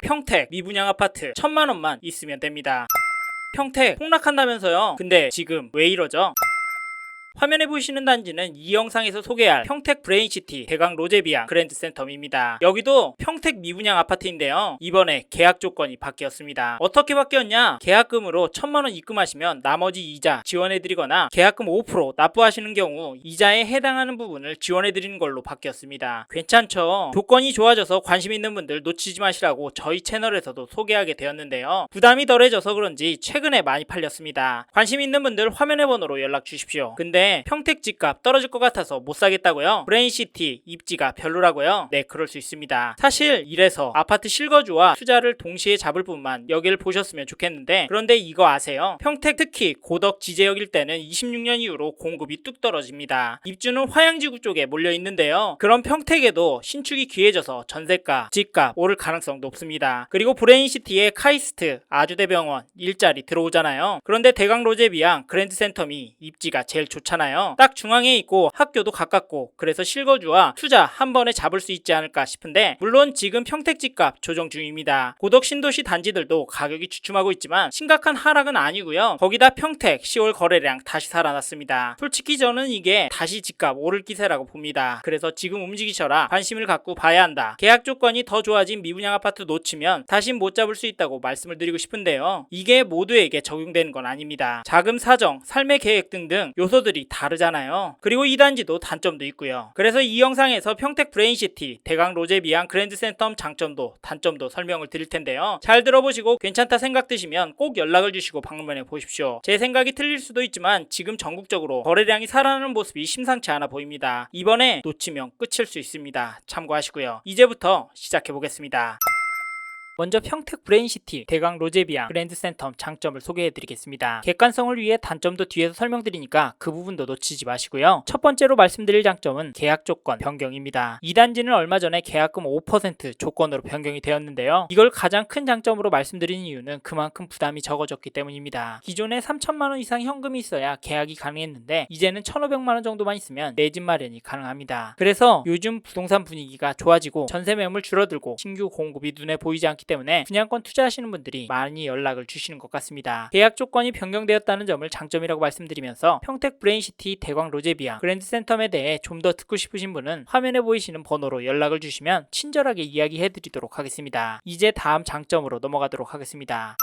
평택 미분양 아파트 1000만원만 있으면 됩니다. 평택 폭락한다면서요? 근데 지금 왜 이러죠? 화면에 보이시는 단지는 이 영상에서 소개할 평택 브레인시티 대강 로제비앙 그랜드센텀입니다. 여기도 평택 미분양 아파트인데요. 이번에 계약 조건이 바뀌었습니다. 어떻게 바뀌었냐? 계약금으로 1000만원 입금하시면 나머지 이자 지원해드리거나 계약금 5% 납부하시는 경우 이자에 해당하는 부분을 지원해드리는 걸로 바뀌었습니다. 괜찮죠? 조건이 좋아져서 관심 있는 분들 놓치지 마시라고 저희 채널에서도 소개하게 되었는데요. 부담이 덜해져서 그런지 최근에 많이 팔렸습니다. 관심 있는 분들 화면의 번호로 연락 주십시오. 근데 평택 집값 떨어질 것 같아서 못 사겠다고요? 브레인시티 입지가 별로라고요? 네, 그럴 수 있습니다. 사실 이래서 아파트 실거주와 투자를 동시에 잡을 분만 여기를 보셨으면 좋겠는데, 그런데 이거 아세요? 평택 특히 고덕 지제역일 때는 26년 이후로 공급이 뚝 떨어집니다. 입주는 화양지구 쪽에 몰려 있는데요. 그럼 평택에도 신축이 귀해져서 전세가, 집값 오를 가능성 높습니다. 그리고 브레인시티에 카이스트, 아주대병원, 일자리 들어오잖아요. 그런데 대강 로제비앙 그랜드센텀이 입지가 제일 좋잖아요. 딱 중앙에 있고 학교도 가깝고, 그래서 실거주와 투자 한 번에 잡을 수 있지 않을까 싶은데, 물론 지금 평택 집값 조정 중입니다. 고덕 신도시 단지들도 가격이 주춤하고 있지만 심각한 하락은 아니고요. 거기다 평택 10월 거래량 다시 살아났습니다. 솔직히 저는 이게 다시 집값 오를 기세라고 봅니다. 그래서 지금 움직이셔라, 관심을 갖고 봐야 한다. 계약 조건이 더 좋아진 미분양 아파트 놓치면 다시 못 잡을 수 있다고 말씀을 드리고 싶은데요. 이게 모두에게 적용되는 건 아닙니다. 자금 사정, 삶의 계획 등등 요소들이 다르잖아요. 그리고 이 단지도 단점도 있고요. 그래서 이 영상에서 평택 브레인시티 대강 로제비앙 그랜드센텀 장점도 단점도 설명을 드릴 텐데요. 잘 들어보시고 괜찮다 생각 드시면 꼭 연락을 주시고 방문해 보십시오. 제 생각이 틀릴 수도 있지만 지금 전국적으로 거래량이 살아나는 모습이 심상치 않아 보입니다. 이번에 놓치면 끝일 수 있습니다. 참고하시고요. 이제부터 시작해 보겠습니다. 먼저 평택 브레인시티 대강 로제비앙 그랜드센텀 장점을 소개해드리겠습니다. 객관성을 위해 단점도 뒤에서 설명드리니까 그 부분도 놓치지 마시고요. 첫 번째로 말씀드릴 장점은 계약 조건 변경입니다. 이 단지는 얼마 전에 계약금 5% 조건으로 변경이 되었는데요. 이걸 가장 큰 장점으로 말씀드리는 이유는 그만큼 부담이 적어졌기 때문입니다. 기존에 3천만원 이상 현금이 있어야 계약이 가능했는데 이제는 1,500만원 정도만 있으면 내 집 마련이 가능합니다. 그래서 요즘 부동산 분위기가 좋아지고 전세 매물 줄어들고 신규 공급이 눈에 보이지 않기 때문에 분양권 투자하시는 분들이 많이 연락을 주시는 것 같습니다. 계약 조건이 변경되었다는 점을 장점이라고 말씀드리면서 평택 브레인시티 대광 로제비앙 그랜드센텀에 대해 좀 더 듣고 싶으신 분은 화면에 보이시는 번호로 연락을 주시면 친절하게 이야기해드리도록 하겠습니다. 이제 다음 장점으로 넘어가도록 하겠습니다.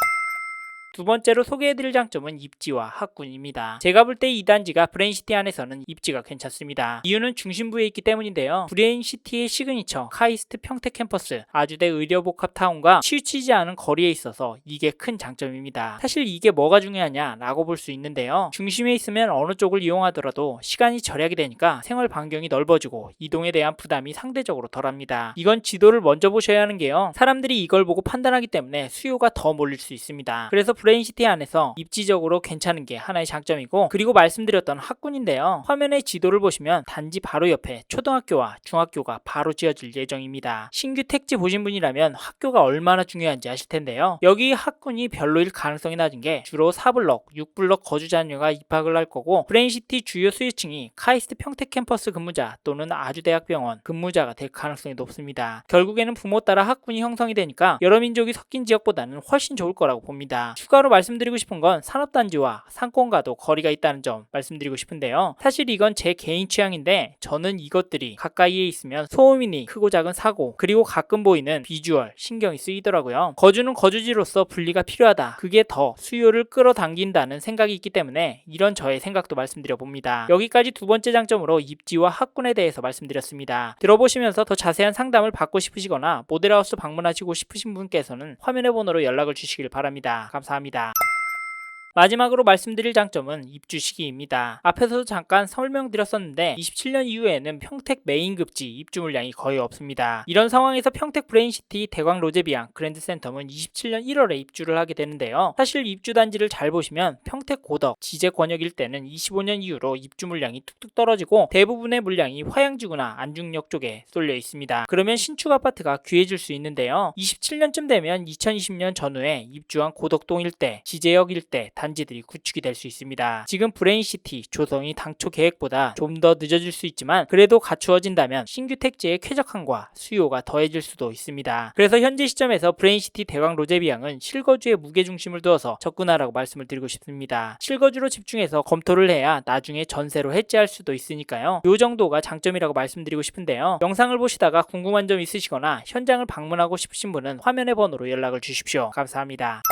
두 번째로 소개해드릴 장점은 입지와 학군입니다. 제가 볼 때 이 단지가 브레인시티 안에서는 입지가 괜찮습니다. 이유는 중심부에 있기 때문인데요. 브레인시티의 시그니처 카이스트 평택 캠퍼스, 아주대 의료복합타운과 치우치지 않은 거리에 있어서 이게 큰 장점입니다. 사실 이게 뭐가 중요하냐라고 볼 수 있는데요. 중심에 있으면 어느 쪽을 이용하더라도 시간이 절약이 되니까 생활 반경이 넓어지고 이동에 대한 부담이 상대적으로 덜합니다. 이건 지도를 먼저 보셔야 하는 게요. 사람들이 이걸 보고 판단하기 때문에 수요가 더 몰릴 수 있습니다. 그래서 브레인시티 안에서 입지적으로 괜찮은 게 하나의 장점이고, 그리고 말씀드렸던 학군인데요. 화면의 지도를 보시면 단지 바로 옆에 초등학교와 중학교가 바로 지어질 예정입니다. 신규 택지 보신 분이라면 학교가 얼마나 중요한지 아실 텐데요. 여기 학군이 별로일 가능성이 낮은 게 주로 4블럭, 6블럭 거주 자녀가 입학을 할 거고, 브레인시티 주요 수요층이 카이스트 평택 캠퍼스 근무자 또는 아주대학병원 근무자가 될 가능성이 높습니다. 결국에는 부모 따라 학군이 형성이 되니까 여러 민족이 섞인 지역보다는 훨씬 좋을 거라고 봅니다. 추가로 말씀드리고 싶은 건 산업단지와 상권과도 거리가 있다는 점 말씀드리고 싶은데요. 사실 이건 제 개인 취향인데 저는 이것들이 가까이에 있으면 소음이니 크고 작은 사고, 그리고 가끔 보이는 비주얼 신경이 쓰이더라고요. 거주는 거주지로서 분리가 필요하다. 그게 더 수요를 끌어당긴다는 생각이 있기 때문에 이런 저의 생각도 말씀드려 봅니다. 여기까지 두 번째 장점으로 입지와 학군에 대해서 말씀드렸습니다. 들어보시면서 더 자세한 상담을 받고 싶으시거나 모델하우스 방문하시고 싶으신 분께서는 화면의 번호로 연락을 주시길 바랍니다. 감사합니다. 마지막으로 말씀드릴 장점은 입주 시기입니다. 앞에서도 잠깐 설명드렸었는데 27년 이후에는 평택 메인급지 입주 물량이 거의 없습니다. 이런 상황에서 평택 브레인시티 대광 로제비앙 그랜드센텀은 27년 1월에 입주를 하게 되는데요. 사실 입주 단지를 잘 보시면 평택 고덕 지제권역일 때는 25년 이후로 입주 물량이 뚝뚝 떨어지고 대부분의 물량이 화양지구나 안중역 쪽에 쏠려 있습니다. 그러면 신축 아파트가 귀해질 수 있는데요. 27년쯤 되면 2020년 전후에 입주한 고덕동 일대, 지제역 일대 단지들이 구축이 될 수 있습니다. 지금 브레인시티 조성이 당초 계획보다 좀 더 늦어질 수 있지만 그래도 갖추어진다면 신규 택지의 쾌적함과 수요가 더해질 수도 있습니다. 그래서 현재 시점에서 브레인시티 대광 로제비앙은 실거주에 무게중심을 두어서 접근하라고 말씀을 드리고 싶습니다. 실거주로 집중해서 검토를 해야 나중에 전세로 해지할 수도 있으니까요. 요 정도가 장점이라고 말씀드리고 싶은데요. 영상을 보시다가 궁금한 점 있으시거나 현장을 방문하고 싶으신 분은 화면의 번호로 연락을 주십시오. 감사합니다.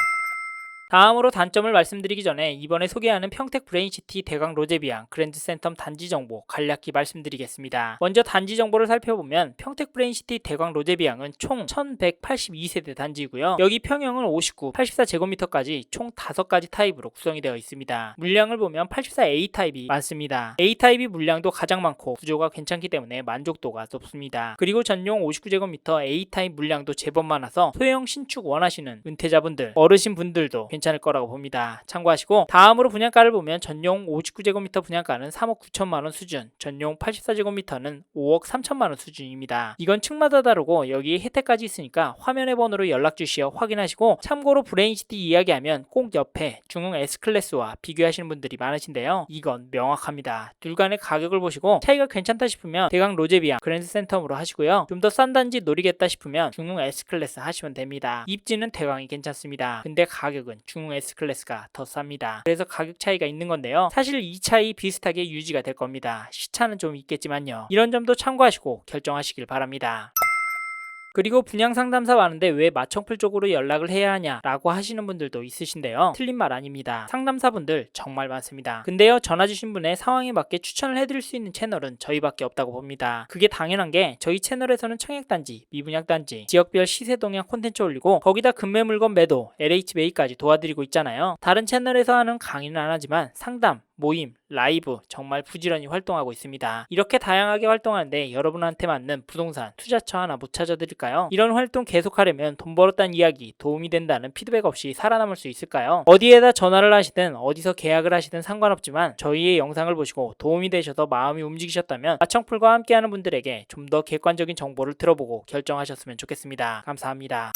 다음으로 단점을 말씀드리기 전에 이번에 소개하는 평택 브레인시티 대광 로제비앙 그랜드 센텀 단지 정보 간략히 말씀드리겠습니다. 먼저 단지 정보를 살펴보면 평택 브레인시티 대광 로제비앙은 총 1182세대 단지이고요. 여기 평형은 59, 84제곱미터까지 총 5가지 타입으로 구성이 되어 있습니다. 물량을 보면 84A 타입이 많습니다. A 타입이 물량도 가장 많고 구조가 괜찮기 때문에 만족도가 높습니다. 그리고 전용 59제곱미터 A 타입 물량도 제법 많아서 소형 신축 원하시는 은퇴자분들, 어르신분들도 괜찮을 거라고 봅니다. 참고하시고 다음으로 분양가를 보면 전용 59제곱미터 분양가는 3억 9천만원 수준, 전용 84제곱미터는 5억 3천만원 수준입니다. 이건 층마다 다르고 여기에 혜택까지 있으니까 화면의 번호로 연락 주시어 확인하시고 참고로 브레인시티 이야기하면 꼭 옆에 중흥 S클래스와 비교하시는 분들이 많으신데요. 이건 명확합니다. 둘 간의 가격을 보시고 차이가 괜찮다 싶으면 대강 로제비앙 그랜드 센텀으로 하시고요. 좀 더 싼 단지 노리겠다 싶으면 중흥 S클래스 하시면 됩니다. 입지는 대강이 괜찮습니다. 근데 가격은 중흥 S클래스가 더 쌉니다. 그래서 가격 차이가 있는 건데요. 사실 이 차이 비슷하게 유지가 될 겁니다. 시차는 좀 있겠지만요. 이런 점도 참고하시고 결정하시길 바랍니다. 그리고 분양 상담사 많은데 왜 마청풀 쪽으로 연락을 해야 하냐라고 하시는 분들도 있으신데요. 틀린 말 아닙니다. 상담사분들 정말 많습니다. 근데요, 전화 주신 분의 상황에 맞게 추천을 해드릴 수 있는 채널은 저희밖에 없다고 봅니다. 그게 당연한 게 저희 채널에서는 청약단지, 미분양단지, 지역별 시세 동향 콘텐츠 올리고 거기다 급매물건 매도, LH 매입까지 도와드리고 있잖아요. 다른 채널에서 하는 강의는 안 하지만 상담, 모임, 라이브 정말 부지런히 활동하고 있습니다. 이렇게 다양하게 활동하는데 여러분한테 맞는 부동산 투자처 하나 못 찾아드릴까요? 이런 활동 계속하려면 돈 벌었다는 이야기 도움이 된다는 피드백 없이 살아남을 수 있을까요? 어디에다 전화를 하시든 어디서 계약을 하시든 상관없지만 저희의 영상을 보시고 도움이 되셔서 마음이 움직이셨다면 마청풀과 함께하는 분들에게 좀 더 객관적인 정보를 들어보고 결정하셨으면 좋겠습니다. 감사합니다.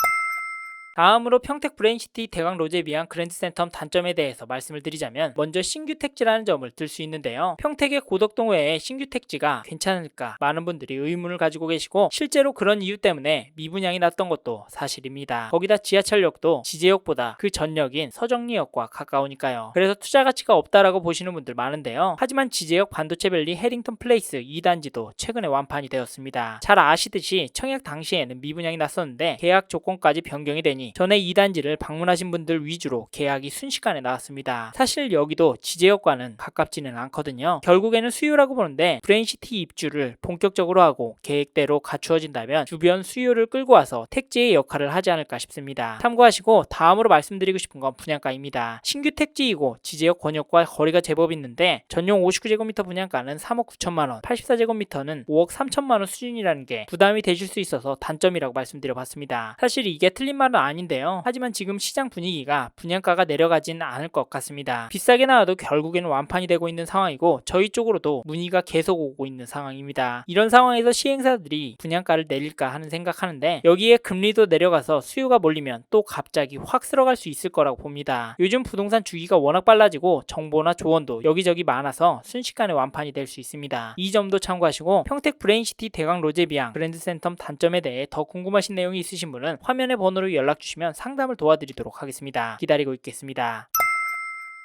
다음으로 평택 브레인시티 대광 로제비앙 그랜드 센텀 단점에 대해서 말씀을 드리자면 먼저 신규 택지라는 점을 들 수 있는데요. 평택의 고덕동 외에 신규 택지가 괜찮을까 많은 분들이 의문을 가지고 계시고 실제로 그런 이유 때문에 미분양이 났던 것도 사실입니다. 거기다 지하철역도 지제역보다 그 전역인 서정리역과 가까우니까요. 그래서 투자 가치가 없다라고 보시는 분들 많은데요. 하지만 지제역 반도체밸리 해링턴 플레이스 2단지도 최근에 완판이 되었습니다. 잘 아시듯이 청약 당시에는 미분양이 났었는데 계약 조건까지 변경이 되니 전에 2단지를 방문하신 분들 위주로 계약이 순식간에 나왔습니다. 사실 여기도 지제역과는 가깝지는 않거든요. 결국에는 수요라고 보는데 브레인시티 입주를 본격적으로 하고 계획대로 갖추어진다면 주변 수요를 끌고 와서 택지의 역할을 하지 않을까 싶습니다. 참고하시고 다음으로 말씀드리고 싶은 건 분양가입니다. 신규 택지이고 지제역 권역과 거리가 제법 있는데 전용 59제곱미터 분양가는 3억 9천만원, 84제곱미터는 5억 3천만원 수준이라는 게 부담이 되실 수 있어서 단점이라고 말씀드려봤습니다. 사실 이게 틀린 말은 아닌데요. 하지만 지금 시장 분위기가 분양가가 내려가진 않을 것 같습니다. 비싸게 나와도 결국에는 완판이 되고 있는 상황이고 저희 쪽으로도 문의가 계속 오고 있는 상황입니다. 이런 상황에서 시행사들이 분양가를 내릴까 하는 생각하는데 여기에 금리도 내려가서 수요가 몰리면 또 갑자기 확 쓸어갈 수 있을 거라고 봅니다. 요즘 부동산 주기가 워낙 빨라지고 정보나 조언도 여기저기 많아서 순식간에 완판이 될 수 있습니다. 이 점도 참고하시고 평택 브레인시티 대광 로제비앙 그랜드 센텀 단점에 대해 더 궁금하신 내용이 있으신 분은 화면의 번호로 연락 주시면 상담을 도와드리도록 하겠습니다. 기다리고 있겠습니다.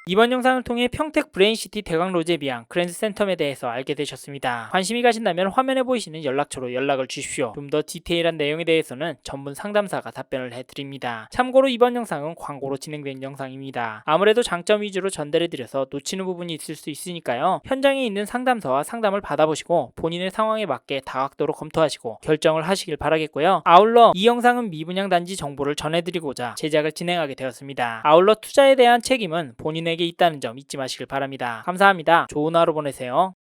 이번 영상을 통해 평택 브레인시티 대광 로제비앙 그랜드 센텀에 대해서 알게 되셨습니다. 관심이 가신다면 화면에 보이시는 연락처로 연락을 주십시오. 좀 더 디테일한 내용에 대해서는 전문 상담사가 답변을 해드립니다. 참고로 이번 영상은 광고로 진행된 영상입니다. 아무래도 장점 위주로 전달해드려서 놓치는 부분이 있을 수 있으니까요. 현장에 있는 상담사와 상담을 받아보시고 본인의 상황에 맞게 다각도로 검토하시고 결정을 하시길 바라겠고요. 아울러 이 영상은 미분양 단지 정보를 전해드리고자 제작을 진행하게 되었습니다. 아울러 투자에 대한 책임은 본인에게 있다는 점 잊지 마시길 바랍니다. 감사합니다. 좋은 하루 보내세요.